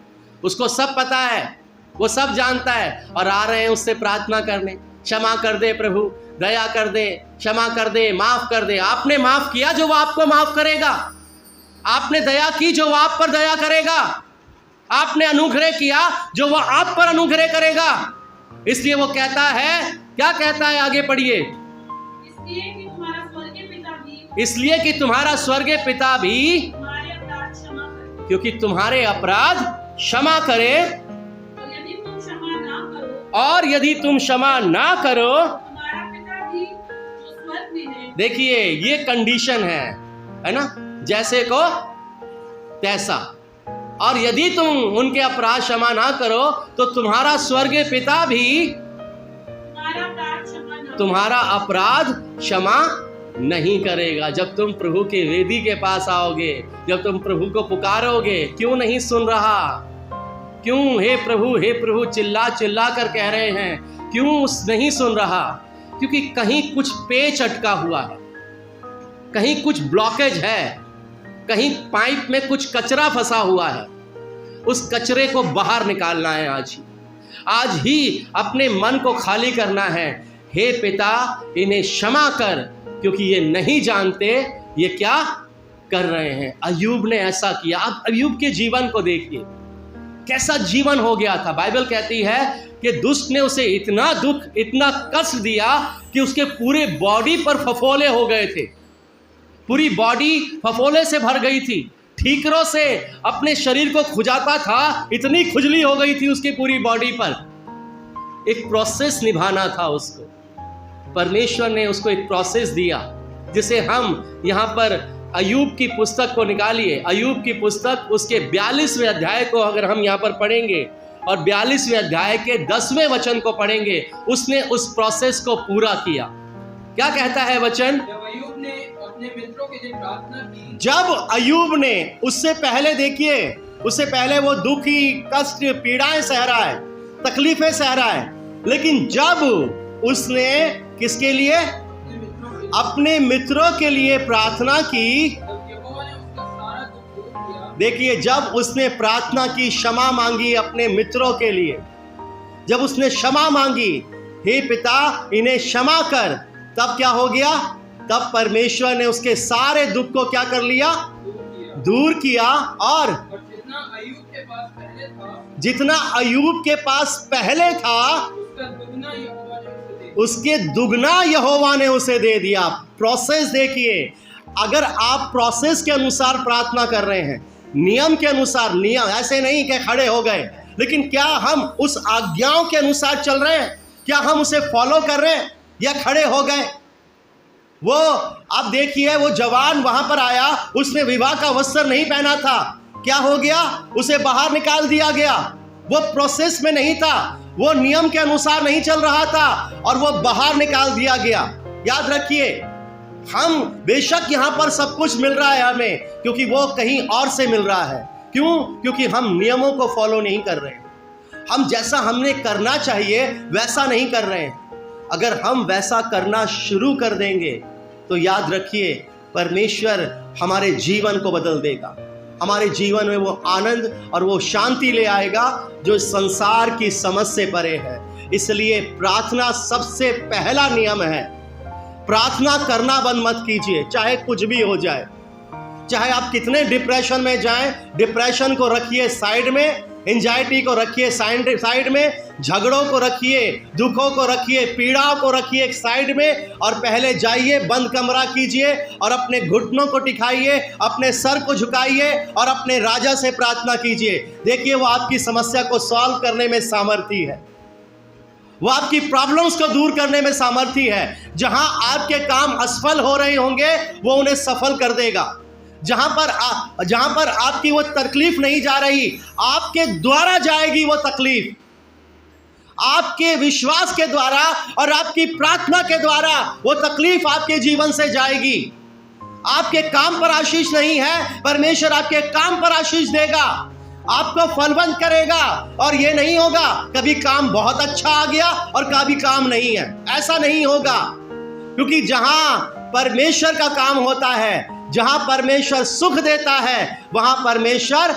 उसको सब पता है, वो सब जानता है, और आ रहे हैं उससे प्रार्थना करने, क्षमा कर दे प्रभु, दया कर दे, क्षमा कर दे, माफ कर दे। आपने माफ किया जो वो आपको माफ करेगा, आपने दया की जो वो आप पर दया करेगा, आपने अनुग्रह किया जो वो आप पर अनुग्रह करेगा। इसलिए वो कहता है, क्या कहता है, आगे पढ़िए, इसलिए कि तुम्हारा स्वर्गीय पिता भी क्योंकि तुम्हारे अपराध क्षमा करे, और यदि तुम क्षमा ना करो, तुम्हारा पिता भी जो स्वर्ग में है, देखिए ये कंडीशन है ना, जैसे को तैसा। और यदि तुम उनके अपराध क्षमा ना करो तो तुम्हारा स्वर्गीय पिता भी तुम्हारा अपराध क्षमा नहीं करेगा। जब तुम प्रभु के वेदी के पास आओगे, जब तुम प्रभु को पुकारोगे, क्यों नहीं सुन रहा? क्यों हे प्रभु चिल्ला चिल्ला कर कह रहे हैं, क्यों नहीं सुन रहा? क्योंकि कहीं कुछ पेच अटका हुआ है, कहीं कुछ ब्लॉकेज है, कहीं पाइप में कुछ कचरा फंसा हुआ है। उस कचरे को बाहर निकालना है आज ही अपने मन को खाली करना है। हे पिता, इन्हें क्षमा कर, क्योंकि ये नहीं जानते ये क्या कर रहे हैं। अय्यूब ने ऐसा किया। अब अय्यूब के जीवन को देखिए, कैसा जीवन हो गया था। बाइबल कहती है कि दुष्ट ने उसे इतना दुख, इतना कष्ट दिया कि उसके पूरे बॉडी पर फफोले हो गए थे, पूरी बॉडी फफोले से भर गई थी, ठीकरों से अपने शरीर को खुजाता था, इतनी खुजली हो गई थी उसकी पूरी बॉडी पर। एक प्रोसेस निभाना था उसको, परमेश्वर ने उसको एक प्रोसेस दिया, जिसे हम यहाँ पर अय्यूब की पुस्तक को निकालिए। अय्यूब की पुस्तक उसके 42वें अध्याय को अगर हम यहाँ पर पढ़ेंगे और 42वें अध्याय के 10वें वचन को पढ़ेंगे, उसने उस प्रोसेस को पूरा किया। क्या कहता है वचन? जब अय्यूब ने अपने मित्रों के लिए प्रार्थना की, जब अय्यूब ने, उससे पहले देखिए, उससे पहले वो दुखी, कष्ट, पीड़ाएं सह रहा है, तकलीफें सह रहा है, लेकिन जब उसने किसके लिए? अपने मित्रों के लिए प्रार्थना की। जब यहोवा ने उसका सारा दुख दूर किया, देखिए, जब उसने प्रार्थना की, क्षमा मांगी अपने मित्रों के लिए, जब उसने क्षमा मांगी, हे पिता इन्हें क्षमा कर, तब क्या हो गया? तब परमेश्वर ने उसके सारे दुख को क्या कर लिया? दूर किया। और जितना अय्यूब के पास पहले था, जितना अय्यूब के पास पहले था, उसका दुगना यहोवा ने उसे दे दिया। उसके दुगना यहोवा ने उसे दे दिया। प्रोसेस देखिए, अगर आप प्रोसेस के अनुसार प्रार्थना कर रहे हैं, नियम के अनुसार, नियम ऐसे नहीं कि खड़े हो गए, लेकिन क्या हम उस आज्ञाओं के अनुसार चल रहे हैं? क्या हम उसे फॉलो कर रहे हैं या खड़े हो गए? वो अब देखिए, वो जवान वहां पर आया, उसने विवाह का वस्त्र नहीं पहना था, क्या हो गया? उसे बाहर निकाल दिया गया। वो प्रोसेस में नहीं था, वो नियम के अनुसार नहीं चल रहा था और वो बाहर निकाल दिया गया। याद रखिए, हम बेशक यहाँ पर सब कुछ मिल रहा है हमें, क्योंकि वो कहीं और से मिल रहा है। क्यों? क्योंकि हम नियमों को फॉलो नहीं कर रहे हैं, हम जैसा हमने करना चाहिए वैसा नहीं कर रहे हैं। अगर हम वैसा करना शुरू कर देंगे तो याद रखिए, परमेश्वर हमारे जीवन को बदल देगा, हमारे जीवन में वो आनंद और वो शांति ले आएगा जो संसार की समझ से परे है। इसलिए प्रार्थना सबसे पहला नियम है। प्रार्थना करना बंद मत कीजिए, चाहे कुछ भी हो जाए, चाहे आप कितने डिप्रेशन में जाएं, डिप्रेशन को रखिए साइड में, एंजाइटी को रखिए साइड में, झगड़ों को रखिए, दुखों को रखिए, पीड़ाओं को रखिए एक साइड में, और पहले जाइए, बंद कमरा कीजिए और अपने घुटनों को टिकाइए, अपने सर को झुकाइए और अपने राजा से प्रार्थना कीजिए। देखिए, वो आपकी समस्या को सॉल्व करने में सामर्थी है, वो आपकी प्रॉब्लम्स को दूर करने में सामर्थी है। जहां आपके काम असफल हो रहे होंगे, वो उन्हें सफल कर देगा। जहां पर आपकी वो तकलीफ नहीं जा रही, आपके द्वारा जाएगी वो तकलीफ, आपके विश्वास के द्वारा और आपकी प्रार्थना के द्वारा वो तकलीफ आपके जीवन से जाएगी। आपके काम पर आशीष नहीं है, परमेश्वर आपके काम पर आशीष देगा, आपको फलवंत करेगा। और ये नहीं होगा कभी काम बहुत अच्छा आ गया और कभी काम नहीं है, ऐसा नहीं होगा। क्योंकि जहां परमेश्वर का काम होता है, जहां परमेश्वर सुख देता है, वहां परमेश्वर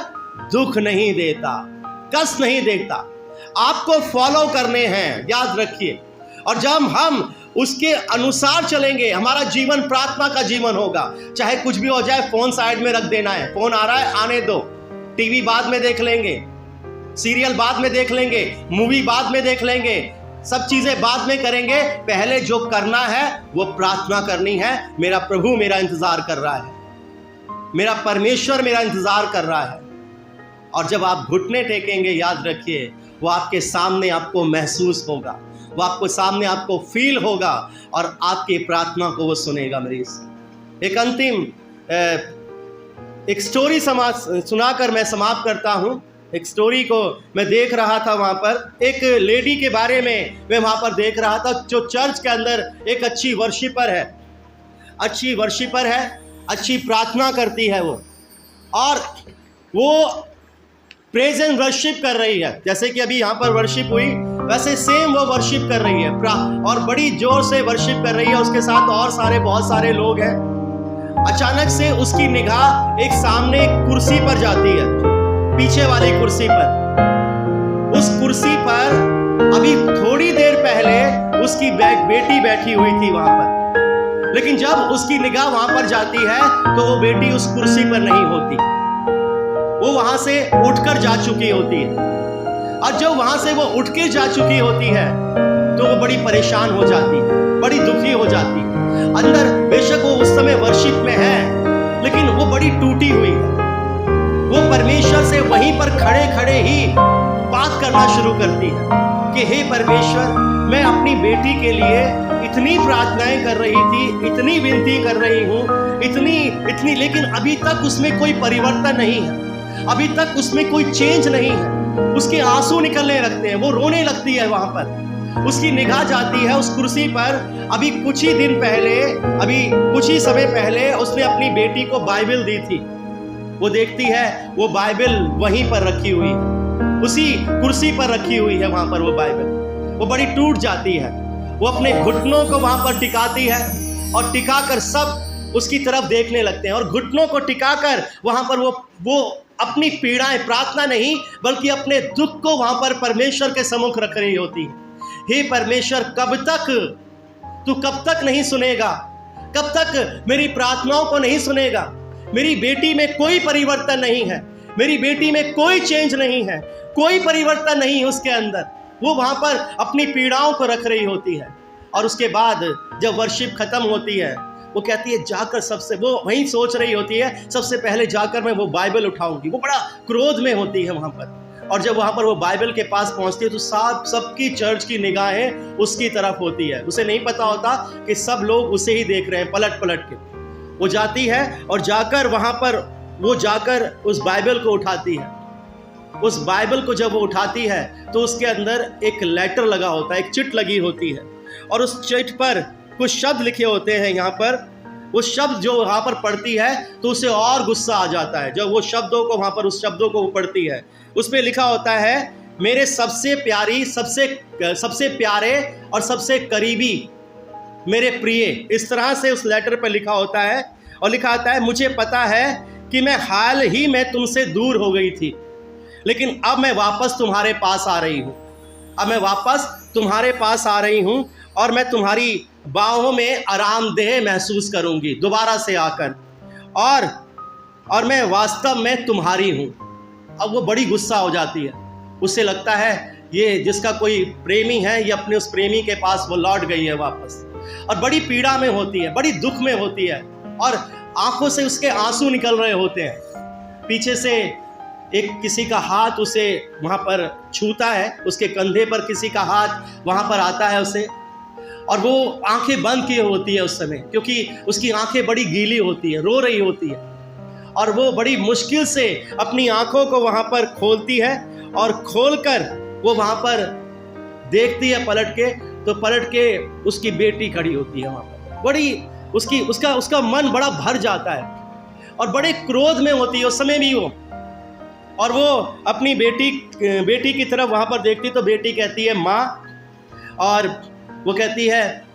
दुख नहीं देता, कष्ट नहीं देता। आपको फॉलो करने हैं, याद रखिए। और जब हम उसके अनुसार चलेंगे, हमारा जीवन प्रार्थना का जीवन होगा। चाहे कुछ भी हो जाए, फोन साइड में रख देना है, फोन आ रहा है आने दो, टीवी बाद में देख लेंगे, सीरियल बाद में देख लेंगे, मूवी बाद में देख लेंगे, सब चीजें बाद में करेंगे। पहले जो करना है वो प्रार्थना करनी है। मेरा प्रभु मेरा इंतजार कर रहा है, मेरा परमेश्वर मेरा इंतजार कर रहा है। और जब आप घुटने टेकेंगे, याद रखिए, वो आपके सामने आपको महसूस होगा, वो आपको सामने आपको फील होगा और आपकी प्रार्थना को वो सुनेगा। मेरी एक अंतिम एक स्टोरी सुनाकर मैं समाप्त करता हूँ। एक स्टोरी को मैं देख रहा था, वहाँ पर एक लेडी के बारे में मैं वहाँ पर देख रहा था, जो चर्च के अंदर एक अच्छी वर्शिपर है, अच्छी प्रार्थना करती है वो, और वो प्रेज एंड वर्शिप कर रही है। जैसे कि अभी यहाँ पर वर्शिप हुई, वैसे सेम वो वर्शिप कर रही है और बड़ी जोर से वर्शिप कर रही है। उसके साथ और बहुत सारे लोग हैं। अचानक से उसकी निगाह एक सामने कुर्सी पर जाती है, पीछे वाली कुर्सी पर। उस कुर्सी पर अभी थोड़ी देर पहले उसकी बेटी बैठी हुई थी वहां पर, लेकिन जब उसकी निगाह वहां पर जाती है तो वो बेटी उस कुर्सी पर नहीं होती, वो वहां से उठकर जा चुकी होती है। और जब वहां से वो उठ के जा चुकी होती है तो वो बड़ी परेशान हो जाती है, बड़ी दुखी हो जाती है। अंदर बेशक वो उस समय वर्शिप में है, लेकिन वो बड़ी टूटी हुई है। वो परमेश्वर से वहीं पर खड़े खड़े ही बात करना शुरू करती है कि हे परमेश्वर, मैं अपनी बेटी के लिए इतनी प्रार्थनाएं कर रही थी, इतनी विनती कर रही हूँ, इतनी, लेकिन अभी तक उसमें कोई परिवर्तन नहीं है, अभी तक उसमें कोई चेंज नहीं है। उसके आंसू निकलने लगते हैं, वो रोने लगती है। वहां पर उसकी निगाह जाती है उस कुर्सी पर। अभी कुछ ही समय पहले उसने अपनी बेटी को बाइबल दी थी। वो देखती है वो बाइबल वहीं पर रखी हुई है, उसी कुर्सी पर रखी हुई है वहां पर वो बाइबल। वो बड़ी टूट जाती है। वो अपने घुटनों को वहां पर टिकाती है और टिकाकर सब उसकी तरफ देखने लगते हैं, और घुटनों को टिकाकर वहां पर वो अपनी पीड़ाएं, प्रार्थना नहीं बल्कि अपने दुख को वहां पर परमेश्वर के सम्मुख रख रही होती है। हे परमेश्वर, तू कब तक नहीं सुनेगा? कब तक मेरी प्रार्थनाओं को नहीं सुनेगा? मेरी बेटी में कोई परिवर्तन नहीं है, मेरी बेटी में कोई चेंज नहीं है, कोई परिवर्तन नहीं है उसके अंदर। वो वहां पर अपनी पीड़ाओं को रख रही होती है। और उसके बाद जब वर्शिप खत्म होती है, वो कहती है जाकर वो वहीं सोच रही होती है, सबसे पहले जाकर मैं वो बाइबल उठाऊंगी। वो बड़ा क्रोध में होती है वहां पर। और जब वहां पर वो बाइबल के पास पहुंचती है तो सबकी चर्च की निगाहें उसकी तरफ होती है। उसे नहीं पता होता कि सब लोग उसे ही देख रहे हैं, पलट पलट के। वो जाती है और जाकर वहां पर वो जाकर उस बाइबल को उठाती है। उस बाइबल को जब वो उठाती है तो उसके अंदर एक लेटर लगा होता है, एक चिट लगी होती है, और उस चिट पर कुछ शब्द लिखे होते हैं। यहाँ पर वो शब्द जो वहाँ पर पढ़ती है तो उसे और गुस्सा आ जाता है। जब वो शब्दों को वहाँ पर उस शब्दों को वो पढ़ती है, उस पर लिखा होता है, मेरे सबसे प्यारे और सबसे करीबी, मेरे प्रिय। इस तरह से उस लेटर पर लिखा होता है, और लिखा आता है, मुझे पता है कि मैं हाल ही में तुमसे दूर हो गई थी, लेकिन अब मैं वापस तुम्हारे पास आ रही हूँ। और मैं तुम्हारी बाहों में आरामदेह महसूस करूंगी दोबारा से आकर, और मैं वास्तव में तुम्हारी हूँ। अब वो बड़ी गुस्सा हो जाती है। उससे लगता है ये जिसका कोई प्रेमी है, ये अपने उस प्रेमी के पास वो लौट गई है वापस, और बड़ी पीड़ा में होती है, बड़ी दुख में होती है, और आंखों से उसके आंसू निकल रहे होते हैं। पीछे से एक किसी का हाथ उसे वहाँ पर छूता है, उसके कंधे पर किसी का हाथ वहाँ पर आता है उसे, और वो आंखें बंद की होती है उस समय, क्योंकि उसकी आंखें बड़ी गीली होती है, रो रही होती है, और वो बड़ी मुश्किल से अपनी आंखों को वहाँ पर खोलती है, और खोलकर वो वहाँ पर देखती है पलट के उसकी बेटी खड़ी होती है वहाँ पर। बड़ी उसका मन बड़ा भर जाता है और बड़े क्रोध में होती है उस समय भी वो, और वो अपनी बेटी की तरफ वहाँ पर देखती तो बेटी कहती है माँ, और वो कहती है,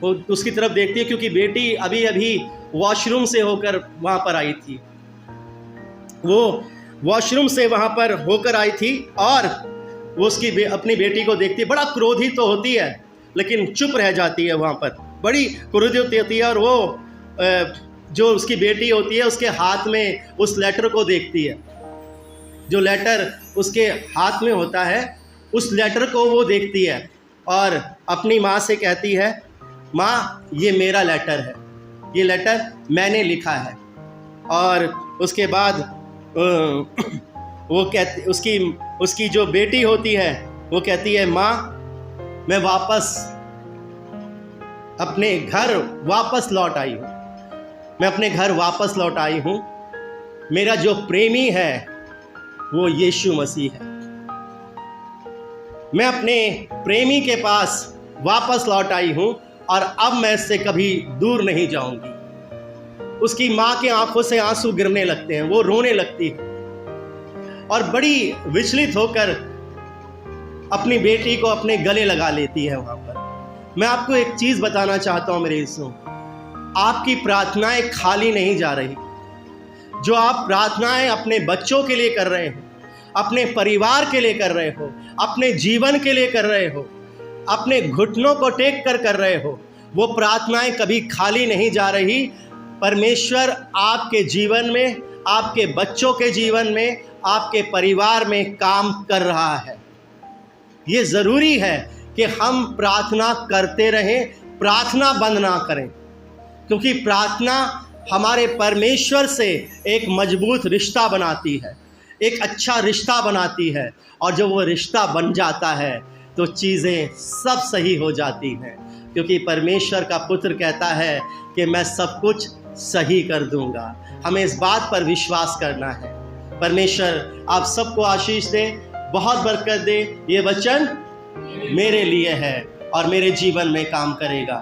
वो उसकी तरफ देखती है क्योंकि बेटी अभी वॉशरूम से होकर वहाँ पर आई थी। वो वॉशरूम से वहाँ पर होकर आई थी, और वो अपनी बेटी को देखती है, बड़ा क्रोधित तो होती है लेकिन चुप रह जाती है वहाँ पर, बड़ी क्रोधित होती है। और वो जो उसकी बेटी होती है उसके हाथ में उस लेटर को देखती है, जो लेटर उसके हाथ में होता है उस लेटर को वो देखती है, और अपनी माँ से कहती है, माँ ये मेरा लेटर है, ये लेटर मैंने लिखा है। और उसके बाद वो कहती उसकी जो बेटी होती है वो कहती है, माँ मैं वापस अपने घर वापस लौट आई हूँ, मैं अपने घर वापस लौट आई हूँ। मेरा जो प्रेमी है वो यीशु मसीह है। मैं अपने प्रेमी के पास वापस लौट आई हूँ और अब मैं इससे कभी दूर नहीं जाऊंगी। उसकी माँ की आंखों से आंसू गिरने लगते हैं, वो रोने लगती है और बड़ी विचलित होकर अपनी बेटी को अपने गले लगा लेती है। वहाँ पर मैं आपको एक चीज़ बताना चाहता हूँ मेरे यीशु, आपकी प्रार्थनाएं खाली नहीं जा रही। जो आप प्रार्थनाएं अपने बच्चों के लिए कर रहे हो, अपने परिवार के लिए कर रहे हो, अपने जीवन के लिए कर रहे हो, अपने घुटनों को टेक कर रहे हो, वो प्रार्थनाएं कभी खाली नहीं जा रही। परमेश्वर आपके जीवन में, आपके बच्चों के जीवन में, आपके परिवार में काम कर रहा है। ये ज़रूरी है कि हम प्रार्थना करते रहें, प्रार्थना बंद ना करें, क्योंकि प्रार्थना हमारे परमेश्वर से एक मजबूत रिश्ता बनाती है, एक अच्छा रिश्ता बनाती है। और जब वो रिश्ता बन जाता है तो चीज़ें सब सही हो जाती हैं, क्योंकि परमेश्वर का पुत्र कहता है कि मैं सब कुछ सही कर दूंगा। हमें इस बात पर विश्वास करना है। परमेश्वर आप सबको आशीष दे, बहुत बरकत दे। ये वचन मेरे लिए है और मेरे जीवन में काम करेगा।